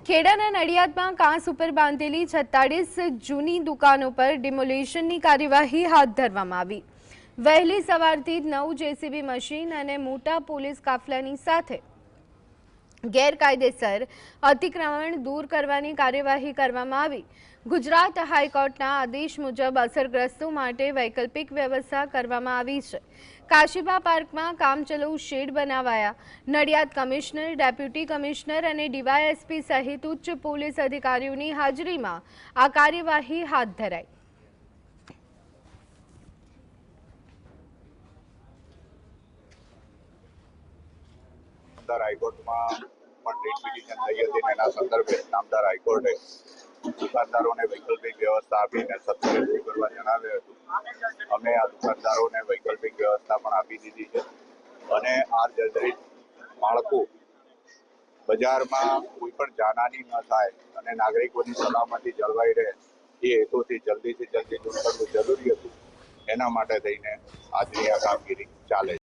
ખેડાના નડિયાદમાં કાંસ ઉપર બાંધેલી 46 જૂની દુકાનો પર ડિમોલિશનની કાર્યવાહી હાથ ધરવામાં આવી। વહેલી સવારથી 9 જેસીબી મશીન અને મોટા પોલીસ કાફલાની સાથે ગેરકાયદેસર અતિક્રમણ દૂર કરવાની કાર્યવાહી કરવામાં આવી। ગુજરાત હાઈકોર્ટના આદેશ મુજબ અસરગ્રસ્તો માટે વૈકલ્પિક વ્યવસ્થા કરવામાં આવી છે। કાશીબા પાર્કમાં કામચલાઉ શેડ બનાવાયા। નડિયાદ કમિશનર, ડેપ્યુટી કમિશનર અને ડીવાયએસપી સહિત ઉચ્ચ પોલીસ અધિકારીઓની હાજરીમાં આ કાર્યવાહી હાથ ધરાઈ। હાઈકોર્ટમાં પણ રીટ પિટિશન થઈ હતી એના સંદર્ભે નામદાર હાઈકોર્ટે દુકાનદારોને વૈકલ્પિક વ્યવસ્થા આપીને સત્વરે દૂર કરવા જણાવ્યું હતું। અમે આ દુકાનદારોને વૈકલ્પિક વ્યવસ્થા પણ આપી દીધી છે અને આ જર્જરિત માળખું બજારમાં કોઈ પણ જાનહાની ન થાય અને નાગરિકોની સલામતી જળવાઈ રહે એ હેતુથી જલ્દીથી જલ્દી દૂર કરવું જરૂરી હતું। એના માટે થઈને આજની આ કામગીરી ચાલે છે।